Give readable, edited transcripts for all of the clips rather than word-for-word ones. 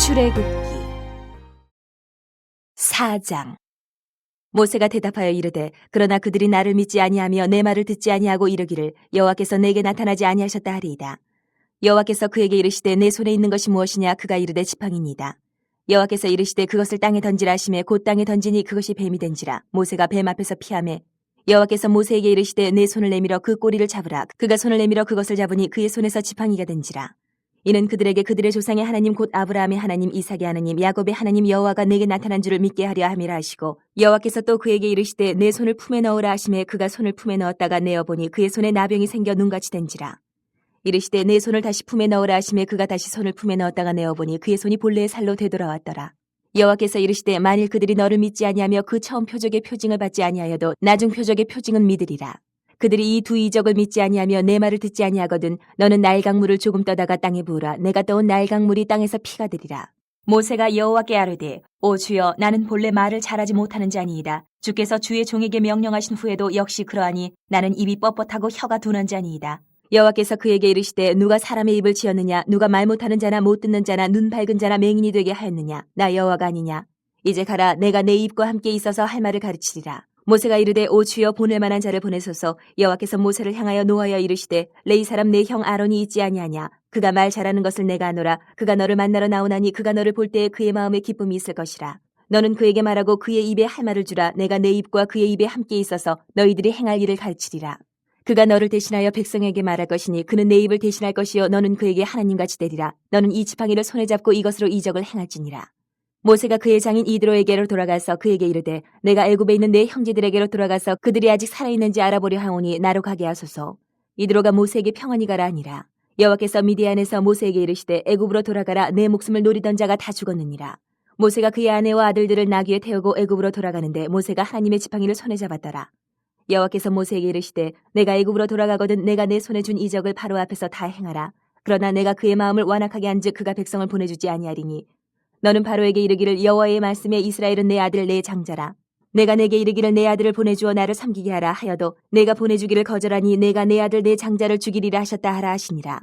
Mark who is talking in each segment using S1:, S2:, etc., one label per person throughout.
S1: 출애굽기 4장. 모세가 대답하여 이르되 그러나 그들이 나를 믿지 아니하며 내 말을 듣지 아니하고 이르기를 여호와께서 내게 나타나지 아니하셨다 하리이다. 여호와께서 그에게 이르시되 내 손에 있는 것이 무엇이냐? 그가 이르되 지팡이니이다. 여호와께서 이르시되 그것을 땅에 던지라 하시매 곧 땅에 던지니 그것이 뱀이 된지라. 모세가 뱀 앞에서 피하매 여호와께서 모세에게 이르시되 내 손을 내밀어 그 꼬리를 잡으라. 그가 손을 내밀어 그것을 잡으니 그의 손에서 지팡이가 된지라. 이는 그들에게 그들의 조상의 하나님 곧 아브라함의 하나님, 이삭의 하나님, 야곱의 하나님 여호와가 내게 나타난 줄을 믿게 하려 함이라 하시고, 여호와께서 또 그에게 이르시되 내 손을 품에 넣으라 하시매 그가 손을 품에 넣었다가 내어보니 그의 손에 나병이 생겨 눈같이 된지라. 이르시되 내 손을 다시 품에 넣으라 하시매 그가 다시 손을 품에 넣었다가 내어보니 그의 손이 본래의 살로 되돌아왔더라. 여호와께서 이르시되 만일 그들이 너를 믿지 아니하며 그 처음 표적의 표징을 받지 아니하여도 나중 표적의 표징은 믿으리라. 그들이 이 두 이적을 믿지 아니하며 내 말을 듣지 아니하거든 너는 나일 강물을 조금 떠다가 땅에 부으라. 내가 떠온 나일 강물이 땅에서 피가 되리라. 모세가 여호와께 아뢰되 오 주여, 나는 본래 말을 잘하지 못하는 자니이다. 주께서 주의 종에게 명령하신 후에도 역시 그러하니 나는 입이 뻣뻣하고 혀가 둔한 자니이다. 여호와께서 그에게 이르시되 누가 사람의 입을 지었느냐? 누가 말 못하는 자나 못 듣는 자나 눈 밝은 자나 맹인이 되게 하였느냐? 나 여호와가 아니냐? 이제 가라. 내가 내 입과 함께 있어서 할 말을 가르치리라. 모세가 이르되 오 주여, 보낼 만한 자를 보내소서. 여호와께서 모세를 향하여 노하여 이르시되 레위 사람 내 형 아론이 있지 아니하냐? 그가 말 잘하는 것을 내가 아노라. 그가 너를 만나러 나오나니 그가 너를 볼 때에 그의 마음에 기쁨이 있을 것이라. 너는 그에게 말하고 그의 입에 할 말을 주라. 내가 내 입과 그의 입에 함께 있어서 너희들이 행할 일을 가르치리라. 그가 너를 대신하여 백성에게 말할 것이니 그는 내 입을 대신할 것이요 너는 그에게 하나님같이 되리라. 너는 이 지팡이를 손에 잡고 이것으로 이적을 행할지니라. 모세가 그의 장인 이드로에게로 돌아가서 그에게 이르되 내가 애굽에 있는 내 형제들에게로 돌아가서 그들이 아직 살아있는지 알아보려 하오니 나로 가게 하소서. 이드로가 모세에게 평안히 가라 하니라. 여호와께서 미디안에서 모세에게 이르시되 애굽으로 돌아가라. 내 목숨을 노리던 자가 다 죽었느니라. 모세가 그의 아내와 아들들을 나귀에 태우고 애굽으로 돌아가는데 모세가 하나님의 지팡이를 손에 잡았더라. 여호와께서 모세에게 이르시되 내가 애굽으로 돌아가거든 내가 내 손에 준 이적을 바로 앞에서 다 행하라. 그러나 내가 그의 마음을 완악하게 한즉 그가 백성을 보내주지 아니하리니 너는 바로에게 이르기를 여호와의 말씀에 이스라엘은 내 아들 내 장자라. 내가 내게 이르기를 내 아들을 보내주어 나를 섬기게 하라 하여도 내가 보내주기를 거절하니 내가 내 아들 내 장자를 죽이리라 하셨다 하라 하시니라.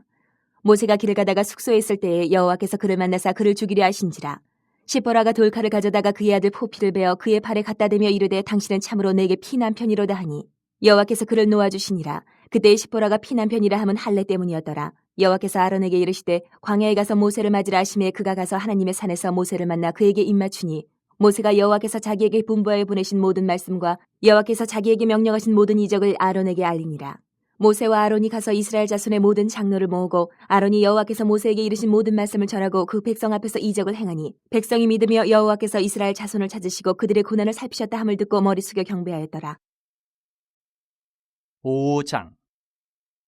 S1: 모세가 길을 가다가 숙소에 있을 때에 여호와께서 그를 만나사 그를 죽이려 하신지라. 시보라가 돌칼을 가져다가 그의 아들 포피를 베어 그의 발에 갖다 대며 이르되 당신은 참으로 내게 피난편이로다 하니 여호와께서 그를 놓아주시니라. 그때 시보라가 피난편이라 함은 할례 때문이었더라. 여호와께서 아론에게 이르시되 광야에 가서 모세를 맞으라 하시매 그가 가서 하나님의 산에서 모세를 만나 그에게 입맞추니 모세가 여호와께서 자기에게 분부하여 보내신 모든 말씀과 여호와께서 자기에게 명령하신 모든 이적을 아론에게 알리니라. 모세와 아론이 가서 이스라엘 자손의 모든 장로를 모으고 아론이 여호와께서 모세에게 이르신 모든 말씀을 전하고 그 백성 앞에서 이적을 행하니 백성이 믿으며 여호와께서 이스라엘 자손을 찾으시고 그들의 고난을 살피셨다 함을 듣고 머리 숙여 경배하였더라.
S2: 5장.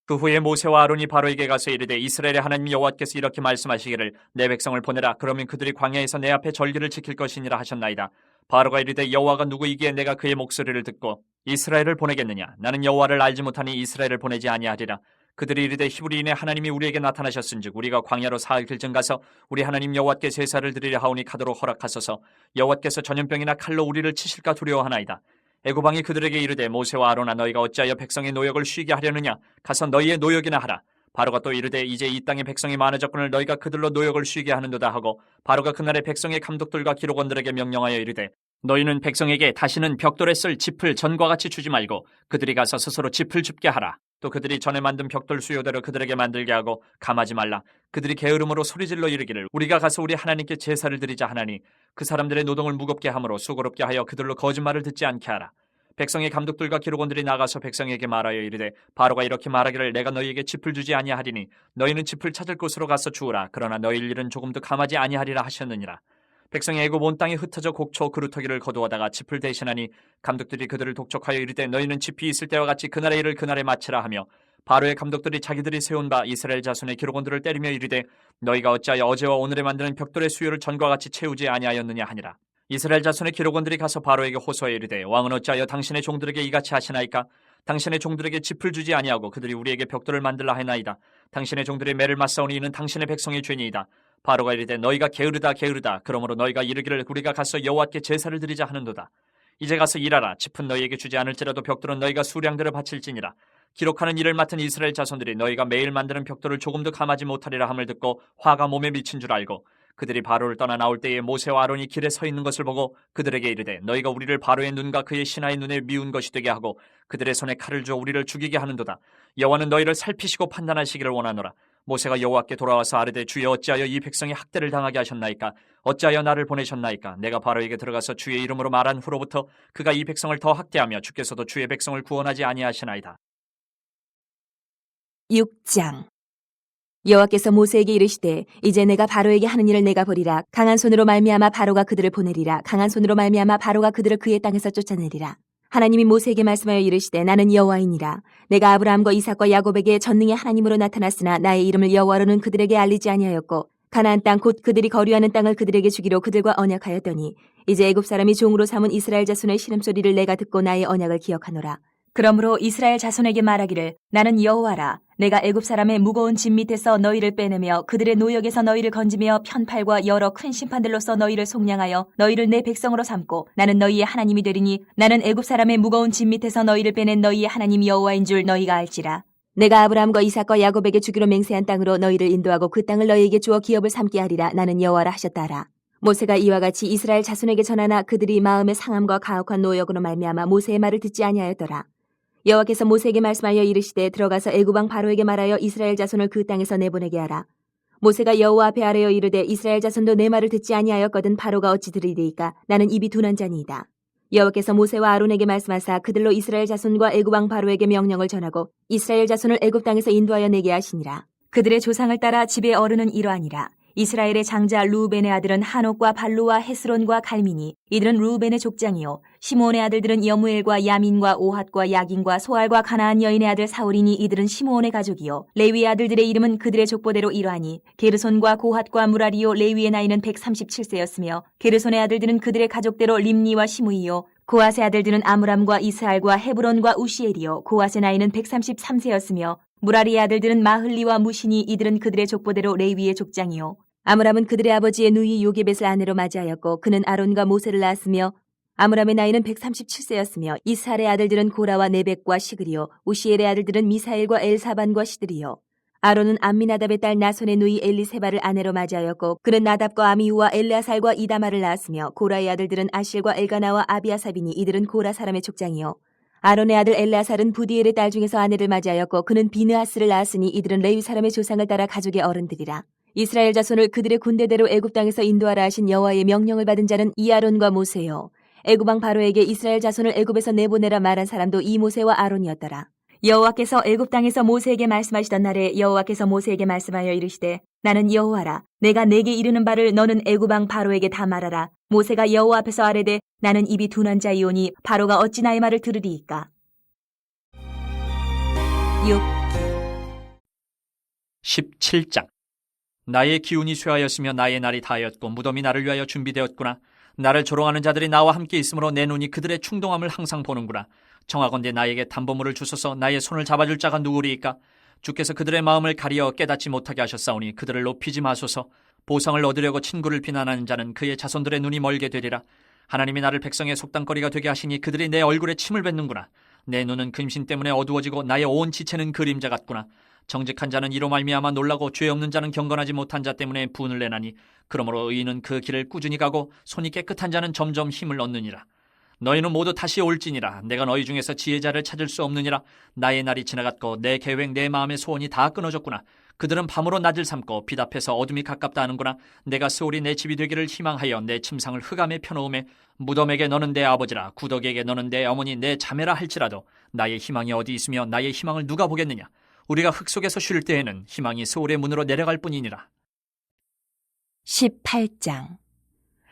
S2: 그 후에 모세와 아론이 바로에게 가서 이르되 이스라엘의 하나님 여호와께서 이렇게 말씀하시기를 내 백성을 보내라. 그러면 그들이 광야에서 내 앞에 절기를 지킬 것이니라 하셨나이다. 바로가 이르되 여호와가 누구이기에 내가 그의 목소리를 듣고 이스라엘을 보내겠느냐? 나는 여호와를 알지 못하니 이스라엘을 보내지 아니하리라. 그들이 이르되 히브리인의 하나님이 우리에게 나타나셨은즉 우리가 광야로 사흘 길쯤 가서 우리 하나님 여호와께 제사를 드리려 하오니 가도록 허락하소서. 여호와께서 전염병이나 칼로 우리를 치실까 두려워하나이다. 애굽 왕이 그들에게 이르되 모세와 아론아 너희가 어찌하여 백성의 노역을 쉬게 하려느냐? 가서 너희의 노역이나 하라. 바로가 또 이르되 이제 이 땅의 백성이 많아졌거늘 너희가 그들로 노역을 쉬게 하는도다 하고 바로가 그날의 백성의 감독들과 기록원들에게 명령하여 이르되 너희는 백성에게 다시는 벽돌에 쓸 짚을 전과 같이 주지 말고 그들이 가서 스스로 짚을 줍게 하라. 또 그들이 전에 만든 벽돌 수요대로 그들에게 만들게 하고 감하지 말라. 그들이 게으름으로 소리질러 이르기를 우리가 가서 우리 하나님께 제사를 드리자 하나니 그 사람들의 노동을 무겁게 함으로 수고롭게 하여 그들로 거짓말을 듣지 않게 하라. 백성의 감독들과 기록원들이 나가서 백성에게 말하여 이르되 바로가 이렇게 말하기를 내가 너희에게 짚을 주지 아니하리니 너희는 짚을 찾을 곳으로 가서 주우라. 그러나 너희의 일은 조금도 감하지 아니하리라 하셨느니라. 백성이 애굽 온 땅에 흩어져 곡초 그루터기를 거두어다가 짚을 대신하니 감독들이 그들을 독촉하여 이르되 너희는 짚이 있을 때와 같이 그날의 일을 그날에 마치라 하며 바로의 감독들이 자기들이 세운 바 이스라엘 자손의 기록원들을 때리며 이르되 너희가 어찌하여 어제와 오늘에 만드는 벽돌의 수요를 전과 같이 채우지 아니하였느냐 하니라. 이스라엘 자손의 기록원들이 가서 바로에게 호소하여 이르되 왕은 어찌하여 당신의 종들에게 이같이 하시나이까? 당신의 종들에게 짚을 주지 아니하고 그들이 우리에게 벽돌을 만들라 하나이다. 당신의 종들의 매를 맞사오니 이는 당신의 백성의 죄니이다. 바로가 이르되 너희가 게으르다 게으르다. 그러므로 너희가 이르기를 우리가 가서 여호와께 제사를 드리자 하는도다. 이제 가서 일하라. 짚은 너희에게 주지 않을지라도 벽돌은 너희가 수량대로 바칠지니라. 기록하는 일을 맡은 이스라엘 자손들이 너희가 매일 만드는 벽돌을 조금도 감하지 못하리라 함을 듣고 화가 몸에 미친 줄 알고 그들이 바로를 떠나 나올 때에 모세와 아론이 길에 서 있는 것을 보고 그들에게 이르되 너희가 우리를 바로의 눈과 그의 신하의 눈에 미운 것이 되게 하고 그들의 손에 칼을 줘 우리를 죽이게 하는도다. 여호와는 너희를 살피시고 판단하시기를 원하노라. 모세가 여호와께 돌아와서 아르되 주여 어찌하여 이 백성이 학대를 당하게 하셨나이까? 어찌하여 나를 보내셨나이까? 내가 바로에게 들어가서 주의 이름으로 말한 후로부터 그가 이 백성을 더 학대하며 주께서도 주의 백성을 구원하지 아니하시나이다.
S1: 6장. 여호와께서 모세에게 이르시되 이제 내가 바로에게 하는 일을 내가 보리라. 강한 손으로 말미암아 바로가 그들을 보내리라. 강한 손으로 말미암아 바로가 그들을 그의 땅에서 쫓아내리라. 하나님이 모세에게 말씀하여 이르시되 나는 여호와이니라. 내가 아브라함과 이삭과 야곱에게 전능의 하나님으로 나타났으나 나의 이름을 여호와로는 그들에게 알리지 아니하였고 가나안 땅 곧 그들이 거류하는 땅을 그들에게 주기로 그들과 언약하였더니 이제 애굽 사람이 종으로 삼은 이스라엘 자손의 신음소리를 내가 듣고 나의 언약을 기억하노라. 그러므로 이스라엘 자손에게 말하기를 나는 여호와라. 내가 애굽 사람의 무거운 짐 밑에서 너희를 빼내며 그들의 노역에서 너희를 건지며 편팔과 여러 큰 심판들로서 너희를 속량하여 너희를 내 백성으로 삼고 나는 너희의 하나님이 되리니 나는 애굽 사람의 무거운 짐 밑에서 너희를 빼낸 너희의 하나님 여호와인 줄 너희가 알지라. 내가 아브라함과 이삭과 야곱에게 주기로 맹세한 땅으로 너희를 인도하고 그 땅을 너희에게 주어 기업을 삼게 하리라. 나는 여호와라 하셨다라. 모세가 이와 같이 이스라엘 자손에게 전하나 그들이 마음의 상함과 가혹한 노역으로 말미암아 모세의 말을 듣지 아니하였더라. 여호와께서 모세에게 말씀하여 이르시되 들어가서 애굽 왕 바로에게 말하여 이스라엘 자손을 그 땅에서 내보내게 하라. 모세가 여호와 앞에 아뢰어 이르되 이스라엘 자손도 내 말을 듣지 아니하였거든 바로가 어찌 들으리이까? 나는 입이 둔한 자니이다. 여호와께서 모세와 아론에게 말씀하사 그들로 이스라엘 자손과 애굽 왕 바로에게 명령을 전하고 이스라엘 자손을 애굽 땅에서 인도하여 내게 하시니라. 그들의 조상을 따라 집의 어른은 이러하니라. 이스라엘의 장자 루벤의 아들은 하녹과 발루와 헤스론과 갈미니 이들은 루벤의 족장이요 시므온의 아들들은 여무엘과 야민과 오핫과 야긴과 소알과 가나안 여인의 아들 사울이니 이들은 시므온의 가족이요 레위의 아들들의 이름은 그들의 족보대로 이러하니 게르손과 고핫과 무라리요 레위의 나이는 137세였으며 게르손의 아들들은 그들의 가족대로 림니와 시므이요 고핫의 아들들은 아므람과 이스알과 헤브론과 우시엘이요 고핫의 나이는 133세였으며 무라리의 아들들은 마흘리와 무시니 이들은 그들의 족보대로 레위의 족장이요 아므람은 그들의 아버지의 누이 요게벳을 아내로 맞이하였고 그는 아론과 모세를 낳았으며 아므람의 나이는 137세였으며 이스할의 아들들은 고라와 네벡과 시그리요 우시엘의 아들들은 미사엘과 엘사반과 시드리요 아론은 암미나답의 딸 나손의 누이 엘리세바를 아내로 맞이하였고 그는 나답과 아미우와 엘레아살과 이다마를 낳았으며 고라의 아들들은 아실과 엘가나와 아비아사비니 이들은 고라 사람의 족장이요 아론의 아들 엘레아살은 부디엘의 딸 중에서 아내를 맞이하였고 그는 비느하스를 낳았으니 이들은 레위 사람의 조상을 따라 가족의 어른들이라. 이스라엘 자손을 그들의 군대대로 애굽 땅에서 인도하라 하신 여호와의 명령을 받은 자는 이 아론과 모세요. 애굽 왕 바로에게 이스라엘 자손을 애굽에서 내보내라 말한 사람도 이 모세와 아론이었더라. 여호와께서 애굽 땅에서 모세에게 말씀하시던 날에 여호와께서 모세에게 말씀하여 이르시되 나는 여호와라. 내가 내게 이르는 바를 너는 애굽 왕 바로에게 다 말하라. 모세가 여호와 앞에서 아뢰되 나는 입이 둔한 자이오니 바로가 어찌 나의 말을 들으리이까.
S2: 17장. 나의 기운이 쇠하였으며 나의 날이 다하였고 무덤이 나를 위하여 준비되었구나. 나를 조롱하는 자들이 나와 함께 있으므로 내 눈이 그들의 충동함을 항상 보는구나. 청하건대 나에게 담보물을 주소서. 나의 손을 잡아줄 자가 누구리이까? 주께서 그들의 마음을 가리어 깨닫지 못하게 하셨사오니 그들을 높이지 마소서. 보상을 얻으려고 친구를 비난하는 자는 그의 자손들의 눈이 멀게 되리라. 하나님이 나를 백성의 속담거리가 되게 하시니 그들이 내 얼굴에 침을 뱉는구나. 내 눈은 근심 때문에 어두워지고 나의 온 지체는 그림자 같구나. 정직한 자는 이로 말미암아 놀라고 죄 없는 자는 경건하지 못한 자 때문에 분을 내나니 그러므로 의인은 그 길을 꾸준히 가고 손이 깨끗한 자는 점점 힘을 얻느니라. 너희는 모두 다시 올지니라. 내가 너희 중에서 지혜자를 찾을 수 없느니라. 나의 날이 지나갔고 내 계획 내 마음의 소원이 다 끊어졌구나. 그들은 밤으로 낮을 삼고 빛 앞에서 어둠이 가깝다 하는구나. 내가 스올이 내 집이 되기를 희망하여 내 침상을 흑암에 펴놓음에 무덤에게 너는 내 아버지라 구덕에게 너는 내 어머니 내 자매라 할지라도 나의 희망이 어디 있으며 나의 희망을 누가 보겠느냐. 우리가 흙 속에서 쉴 때에는 희망이 스올의 문으로 내려갈 뿐이니라.
S1: 18장.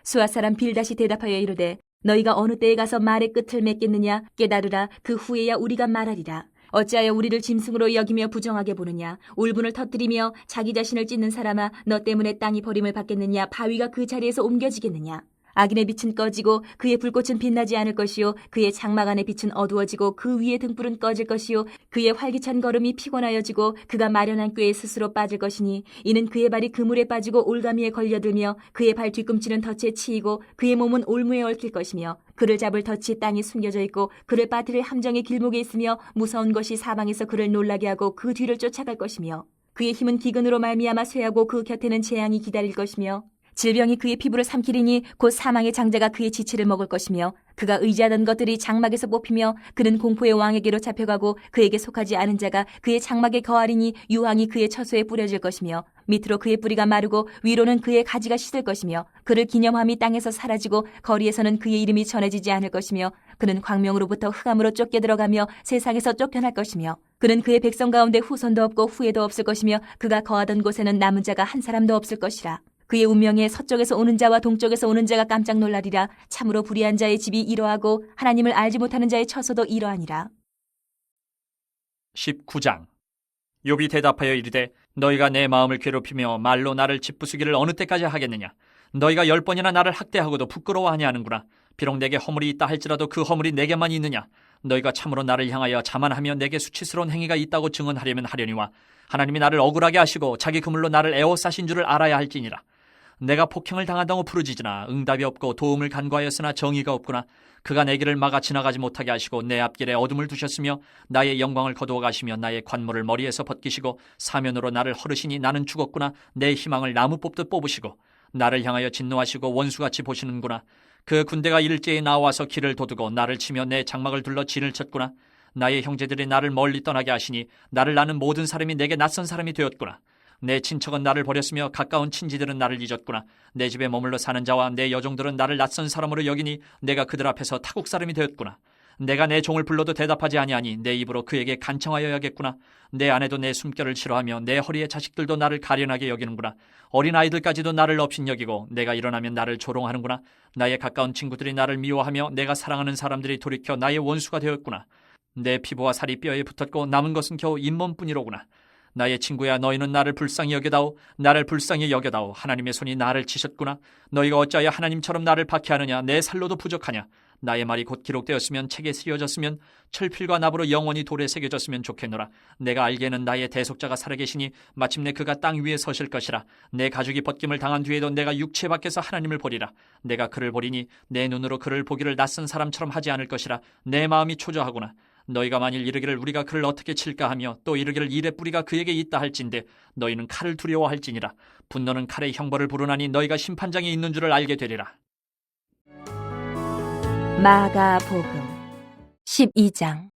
S1: 수아 사람 빌닷이 대답하여 이르되 너희가 어느 때에 가서 말의 끝을 맺겠느냐. 깨달으라. 그 후에야 우리가 말하리라. 어찌하여 우리를 짐승으로 여기며 부정하게 보느냐. 울분을 터뜨리며 자기 자신을 찢는 사람아 너 때문에 땅이 버림을 받겠느냐. 바위가 그 자리에서 옮겨지겠느냐. 악인의 빛은 꺼지고 그의 불꽃은 빛나지 않을 것이요 그의 장막 안의 빛은 어두워지고 그 위의 등불은 꺼질 것이요 그의 활기찬 걸음이 피곤하여지고 그가 마련한 꾀에 스스로 빠질 것이니 이는 그의 발이 그물에 빠지고 올가미에 걸려들며 그의 발 뒤꿈치는 덫에 치이고 그의 몸은 올무에 얽힐 것이며 그를 잡을 덫이 땅에 숨겨져 있고 그를 빠뜨릴 함정의 길목에 있으며 무서운 것이 사방에서 그를 놀라게 하고 그 뒤를 쫓아갈 것이며 그의 힘은 기근으로 말미암아 쇠하고 그 곁에는 재앙이 기다릴 것이며 질병이 그의 피부를 삼키리니 곧 사망의 장자가 그의 지체를 먹을 것이며 그가 의지하던 것들이 장막에서 뽑히며 그는 공포의 왕에게로 잡혀가고 그에게 속하지 않은 자가 그의 장막에 거하리니 유황이 그의 처소에 뿌려질 것이며 밑으로 그의 뿌리가 마르고 위로는 그의 가지가 씻을 것이며 그를 기념함이 땅에서 사라지고 거리에서는 그의 이름이 전해지지 않을 것이며 그는 광명으로부터 흑암으로 쫓겨 들어가며 세상에서 쫓겨날 것이며 그는 그의 백성 가운데 후손도 없고 후예도 없을 것이며 그가 거하던 곳에는 남은 자가 한 사람도 없을 것이라. 그의 운명에 서쪽에서 오는 자와 동쪽에서 오는 자가 깜짝 놀라리라. 참으로 불의한 자의 집이 이러하고 하나님을 알지 못하는 자의 처소도 이러하니라.
S2: 19장. 욥이 대답하여 이르되 너희가 내 마음을 괴롭히며 말로 나를 짓부수기를 어느 때까지 하겠느냐. 너희가 10번이나 나를 학대하고도 부끄러워하냐 하는구나. 비록 내게 허물이 있다 할지라도 그 허물이 내게만 있느냐. 너희가 참으로 나를 향하여 자만하며 내게 수치스러운 행위가 있다고 증언하려면 하려니와 하나님이 나를 억울하게 하시고 자기 그물로 나를 에워싸신 줄을 알아야 할지니라. 내가 폭행을 당한다고 부르짖으나 응답이 없고 도움을 간구하였으나 정의가 없구나. 그가 내 길을 막아 지나가지 못하게 하시고 내 앞길에 어둠을 두셨으며 나의 영광을 거두어 가시며 나의 관모를 머리에서 벗기시고 사면으로 나를 헐으시니 나는 죽었구나. 내 희망을 나무 뽑듯 뽑으시고 나를 향하여 진노하시고 원수같이 보시는구나. 그 군대가 일제히 나와서 길을 도두고 나를 치며 내 장막을 둘러 진을 쳤구나. 나의 형제들이 나를 멀리 떠나게 하시니 나를 나는 모든 사람이 내게 낯선 사람이 되었구나. 내 친척은 나를 버렸으며 가까운 친지들은 나를 잊었구나. 내 집에 머물러 사는 자와 내 여종들은 나를 낯선 사람으로 여기니 내가 그들 앞에서 타국 사람이 되었구나. 내가 내 종을 불러도 대답하지 아니하니 내 입으로 그에게 간청하여야겠구나. 내 아내도 내 숨결을 싫어하며 내 허리의 자식들도 나를 가련하게 여기는구나. 어린아이들까지도 나를 업신여기고 내가 일어나면 나를 조롱하는구나. 나의 가까운 친구들이 나를 미워하며 내가 사랑하는 사람들이 돌이켜 나의 원수가 되었구나. 내 피부와 살이 뼈에 붙었고 남은 것은 겨우 잇몸뿐이로구나. 나의 친구야, 너희는 나를 불쌍히 여겨다오. 나를 불쌍히 여겨다오. 하나님의 손이 나를 치셨구나. 너희가 어찌하여 하나님처럼 나를 박해하느냐. 내 살로도 부족하냐. 나의 말이 곧 기록되었으면 책에 쓰여졌으면 철필과 납으로 영원히 돌에 새겨졌으면 좋겠노라. 내가 알기에는 나의 대속자가 살아계시니 마침내 그가 땅 위에 서실 것이라. 내 가죽이 벗김을 당한 뒤에도 내가 육체 밖에서 하나님을 보리라. 내가 그를 보리니 내 눈으로 그를 보기를 낯선 사람처럼 하지 않을 것이라. 내 마음이 초조하구나. 너희가 만일 이르기를 우리가 그를 어떻게 칠까 하며 또 이르기를 일의 뿌리가 그에게 있다 할진대 너희는 칼을 두려워할지니라. 분노는 칼의 형벌을 부르나니 너희가 심판장에 있는 줄을 알게 되리라.
S1: 마가복음 12장.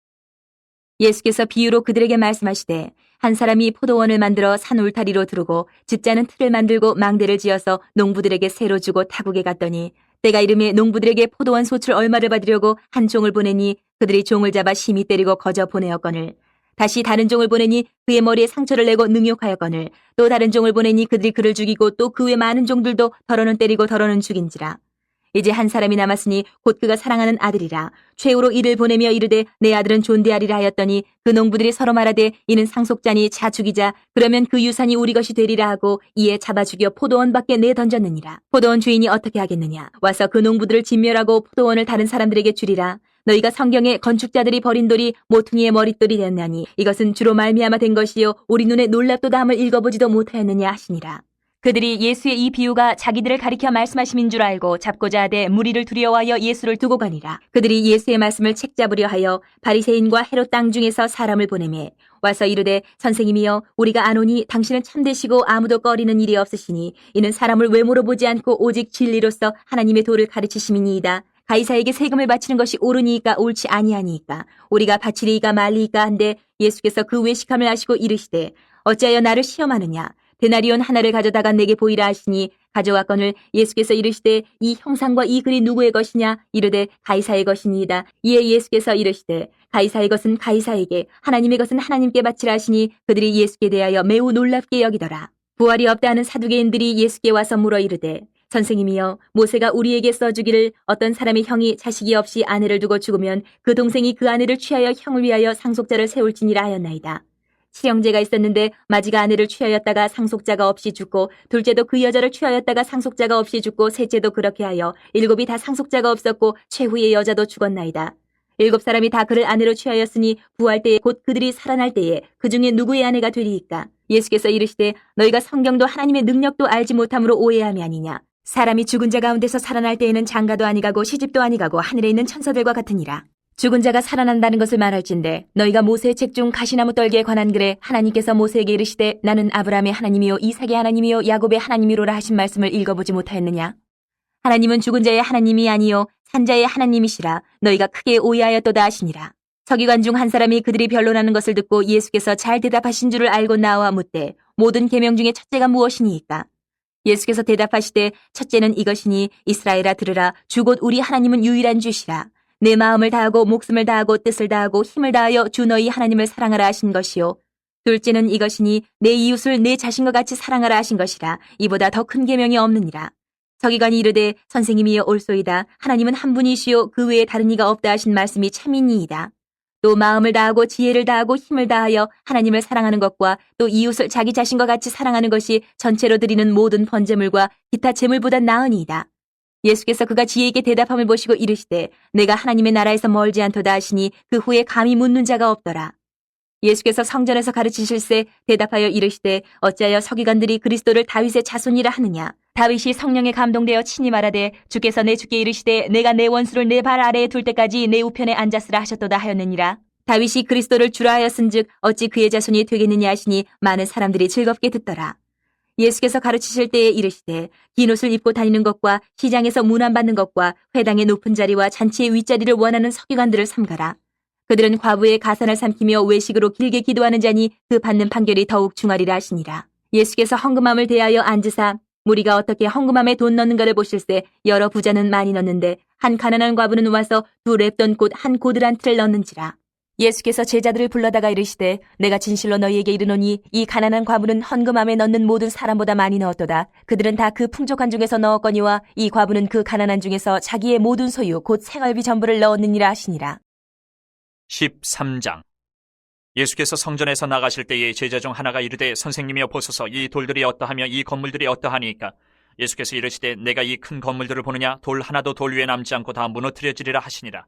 S1: 예수께서 비유로 그들에게 말씀하시되 한 사람이 포도원을 만들어 산 울타리로 두르고 집자는 틀을 만들고 망대를 지어서 농부들에게 새로 주고 타국에 갔더니 때가 이름에 농부들에게 포도원 소출 얼마를 받으려고 한 종을 보내니 그들이 종을 잡아 심히 때리고 거저 보내었거늘 다시 다른 종을 보내니 그의 머리에 상처를 내고 능욕하였거늘 또 다른 종을 보내니 그들이 그를 죽이고 또 그 외 많은 종들도 더러는 때리고 더러는 죽인지라. 이제 한 사람이 남았으니 곧 그가 사랑하는 아들이라. 최후로 이를 보내며 이르되 내 아들은 존대하리라 하였더니 그 농부들이 서로 말하되 이는 상속자니 자 죽이자. 그러면 그 유산이 우리 것이 되리라 하고 이에 잡아 죽여 포도원 밖에 내던졌느니라. 포도원 주인이 어떻게 하겠느냐. 와서 그 농부들을 진멸하고 포도원을 다른 사람들에게 주리라. 너희가 성경에 건축자들이 버린 돌이 모퉁이의 머릿돌이 되었나니 이것은 주로 말미암아 된 것이요 우리 눈에 놀랍도다 함을 읽어보지도 못하였느냐 하시니라. 그들이 예수의 이 비유가 자기들을 가리켜 말씀하심인 줄 알고 잡고자 하되 무리를 두려워하여 예수를 두고 가니라. 그들이 예수의 말씀을 책잡으려 하여 바리새인과 헤롯 땅 중에서 사람을 보내매 와서 이르되 선생님이여 우리가 아노니 당신은 참되시고 아무도 꺼리는 일이 없으시니 이는 사람을 외모로 보지 않고 오직 진리로서 하나님의 도를 가르치심이니이다. 가이사에게 세금을 바치는 것이 옳으니이까 옳지 아니하니이까 우리가 바치리이까 말리이까 한데 예수께서 그 외식함을 아시고 이르시되 어찌하여 나를 시험하느냐. 데나리온 하나를 가져다가 내게 보이라 하시니 가져왔거늘 예수께서 이르시되 이 형상과 이 글이 누구의 것이냐. 이르되 가이사의 것이니이다. 이에 예수께서 이르시되 가이사의 것은 가이사에게 하나님의 것은 하나님께 바치라 하시니 그들이 예수께 대하여 매우 놀랍게 여기더라. 부활이 없다 하는 사두개인들이 예수께 와서 물어 이르되 선생님이여 모세가 우리에게 써주기를 어떤 사람의 형이 자식이 없이 아내를 두고 죽으면 그 동생이 그 아내를 취하여 형을 위하여 상속자를 세울지니라 하였나이다. 칠형제가 있었는데 마지가 아내를 취하였다가 상속자가 없이 죽고 둘째도 그 여자를 취하였다가 상속자가 없이 죽고 셋째도 그렇게 하여 일곱이 다 상속자가 없었고 최후의 여자도 죽었나이다. 일곱 사람이 다 그를 아내로 취하였으니 부활 때에 곧 그들이 살아날 때에 그 중에 누구의 아내가 되리이까. 예수께서 이르시되 너희가 성경도 하나님의 능력도 알지 못함으로 오해함이 아니냐. 사람이 죽은 자 가운데서 살아날 때에는 장가도 아니가고 시집도 아니가고 하늘에 있는 천사들과 같으니라. 죽은 자가 살아난다는 것을 말할진대 너희가 모세의 책 중 가시나무 떨기에 관한 글에 하나님께서 모세에게 이르시되 나는 아브라함의 하나님이요 이삭의 하나님이요 야곱의 하나님이로라 하신 말씀을 읽어보지 못하였느냐? 하나님은 죽은 자의 하나님이 아니요 산자의 하나님이시라 너희가 크게 오해하였도다 하시니라. 서기관 중 한 사람이 그들이 변론하는 것을 듣고 예수께서 잘 대답하신 줄을 알고 나와 묻되 모든 계명 중에 첫째가 무엇이니이까? 예수께서 대답하시되 첫째는 이것이니 이스라엘아 들으라 주 곧 우리 하나님은 유일한 주시라. 내 마음을 다하고 목숨을 다하고 뜻을 다하고 힘을 다하여 주 너희 하나님을 사랑하라 하신 것이요. 둘째는 이것이니 내 이웃을 내 자신과 같이 사랑하라 하신 것이라. 이보다 더 큰 계명이 없느니라. 서기관이 이르되 선생님이여 옳소이다. 하나님은 한 분이시요 그 외에 다른 이가 없다 하신 말씀이 참이니이다. 또 마음을 다하고 지혜를 다하고 힘을 다하여 하나님을 사랑하는 것과 또 이웃을 자기 자신과 같이 사랑하는 것이 전체로 드리는 모든 번제물과 기타 제물보다 나으니이다. 예수께서 그가 지혜있게 대답함을 보시고 이르시되 내가 하나님의 나라에서 멀지 않도다 하시니 그 후에 감히 묻는 자가 없더라. 예수께서 성전에서 가르치실세 대답하여 이르시되 어찌하여 서기관들이 그리스도를 다윗의 자손이라 하느냐? 다윗이 성령에 감동되어 친히 말하되 주께서 내 주께 이르시되 내가 내 원수를 내 발 아래에 둘 때까지 내 우편에 앉았으라 하셨도다 하였느니라. 다윗이 그리스도를 주라 하였은즉 어찌 그의 자손이 되겠느냐 하시니 많은 사람들이 즐겁게 듣더라. 예수께서 가르치실 때에 이르시되 긴 옷을 입고 다니는 것과 시장에서 문안받는 것과 회당의 높은 자리와 잔치의 윗자리를 원하는 서기관들을 삼가라. 그들은 과부의 가산을 삼키며 외식으로 길게 기도하는 자니 그 받는 판결이 더욱 중하리라 하시니라. 예수께서 헌금함을 대하여 앉으사 무리가 어떻게 헌금함에 돈 넣는가를 보실세 여러 부자는 많이 넣는데 한 가난한 과부는 와서 2렙돈 곧 한 고들 한 틀을 넣는지라. 예수께서 제자들을 불러다가 이르시되 내가 진실로 너희에게 이르노니 이 가난한 과부는 헌금함에 넣는 모든 사람보다 많이 넣었도다. 그들은 다 그 풍족한 중에서 넣었거니와 이 과부는 그 가난한 중에서 자기의 모든 소유 곧 생활비 전부를 넣었느니라 하시니라.
S2: 13장. 예수께서 성전에서 나가실 때에 제자 중 하나가 이르되 선생님이여 보소서 이 돌들이 어떠하며 이 건물들이 어떠하니까? 예수께서 이르시되 내가 이 큰 건물들을 보느냐? 돌 하나도 돌 위에 남지 않고 다 무너뜨려지리라 하시니라.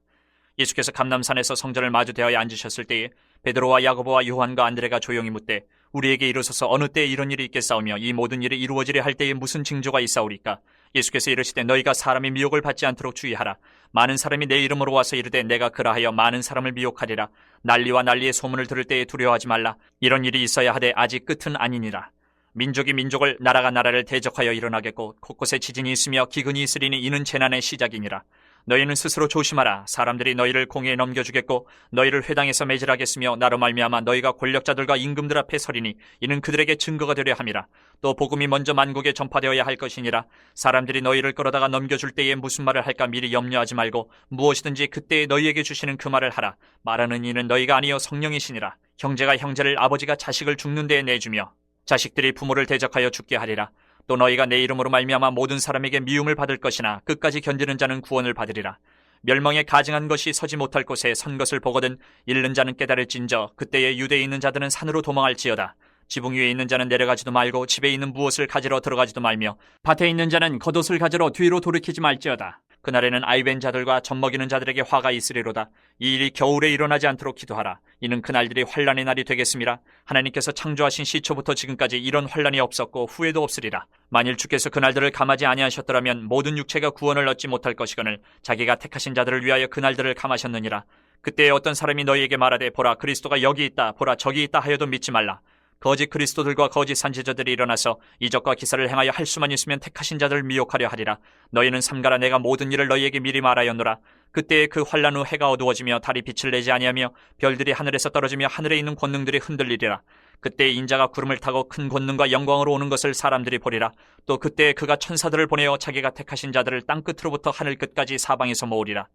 S2: 예수께서 감람산에서 성전을 마주 대하여 앉으셨을 때에 베드로와 야고보와 요한과 안드레가 조용히 묻되 우리에게 이르소서 어느 때에 이런 일이 있겠사오며 이 모든 일이 이루어지려 할 때에 무슨 징조가 있사오리까? 예수께서 이르시되 너희가 사람의 미혹을 받지 않도록 주의하라. 많은 사람이 내 이름으로 와서 이르되 내가 그라하여 많은 사람을 미혹하리라. 난리와 난리의 소문을 들을 때에 두려워하지 말라. 이런 일이 있어야 하되 아직 끝은 아니니라. 민족이 민족을 나라가 나라를 대적하여 일어나겠고 곳곳에 지진이 있으며 기근이 있으리니 이는 재난의 시작이니라. 너희는 스스로 조심하라. 사람들이 너희를 공회에 넘겨주겠고 너희를 회당에서 매질하겠으며 나로 말미암아 너희가 권력자들과 임금들 앞에 서리니 이는 그들에게 증거가 되려 함이라. 또 복음이 먼저 만국에 전파되어야 할 것이니라. 사람들이 너희를 끌어다가 넘겨줄 때에 무슨 말을 할까 미리 염려하지 말고 무엇이든지 그때에 너희에게 주시는 그 말을 하라. 말하는 이는 너희가 아니요 성령이시니라. 형제가 형제를 아버지가 자식을 죽는 데에 내주며 자식들이 부모를 대적하여 죽게 하리라. 또 너희가 내 이름으로 말미암아 모든 사람에게 미움을 받을 것이나 끝까지 견디는 자는 구원을 받으리라. 멸망에 가증한 것이 서지 못할 곳에 선 것을 보거든 잃는 자는 깨달을진저 그때에 유대에 있는 자들은 산으로 도망할지어다. 지붕 위에 있는 자는 내려가지도 말고 집에 있는 무엇을 가지러 들어가지도 말며 밭에 있는 자는 겉옷을 가지러 뒤로 돌이키지 말지어다. 그날에는 아이벤 자들과 젖먹이는 자들에게 화가 있으리로다. 이 일이 겨울에 일어나지 않도록 기도하라. 이는 그날들이 환난의 날이 되겠음이라. 하나님께서 창조하신 시초부터 지금까지 이런 환난이 없었고 후에도 없으리라. 만일 주께서 그날들을 감하지 아니하셨더라면 모든 육체가 구원을 얻지 못할 것이거늘 자기가 택하신 자들을 위하여 그날들을 감하셨느니라. 그때에 어떤 사람이 너희에게 말하되 보라 그리스도가 여기 있다 보라 저기 있다 하여도 믿지 말라. 거짓 그리스도들과 거짓 선지자들이 일어나서 이적과 기사를 행하여 할 수만 있으면 택하신 자들을 미혹하려 하리라. 너희는 삼가라. 내가 모든 일을 너희에게 미리 말하였노라. 그때에 그 환난 후 해가 어두워지며 달이 빛을 내지 아니하며 별들이 하늘에서 떨어지며 하늘에 있는 권능들이 흔들리리라. 그때에 인자가 구름을 타고 큰 권능과 영광으로 오는 것을 사람들이 보리라. 또 그때에 그가 천사들을 보내어 자기가 택하신 자들을 땅 끝으로부터 하늘 끝까지 사방에서 모으리라.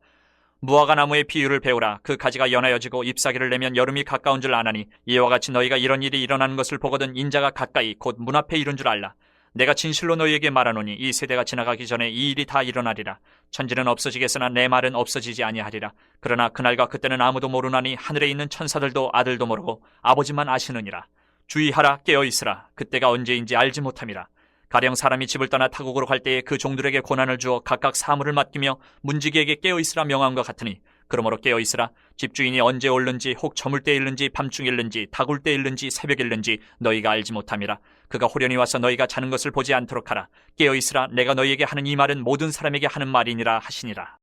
S2: 무화과 나무의 비유를 배우라. 그 가지가 연하여지고 잎사귀를 내면 여름이 가까운 줄 아나니 이와 같이 너희가 이런 일이 일어나는 것을 보거든 인자가 가까이 곧 문 앞에 이른 줄 알라. 내가 진실로 너희에게 말하노니 이 세대가 지나가기 전에 이 일이 다 일어나리라. 천지는 없어지겠으나 내 말은 없어지지 아니하리라. 그러나 그날과 그때는 아무도 모르나니 하늘에 있는 천사들도 아들도 모르고 아버지만 아시느니라. 주의하라. 깨어있으라. 그때가 언제인지 알지 못함이라. 가령 사람이 집을 떠나 타국으로 갈 때에 그 종들에게 고난을 주어 각각 사물을 맡기며 문지기에게 깨어있으라 명함과 같으니 그러므로 깨어있으라. 집주인이 언제 올는지 혹 저물 때 일는지 밤중 일는지 다굴 때 일는지 새벽 일는지 너희가 알지 못함이라. 그가 호련히 와서 너희가 자는 것을 보지 않도록 하라. 깨어있으라. 내가 너희에게 하는 이 말은 모든 사람에게 하는 말이니라 하시니라.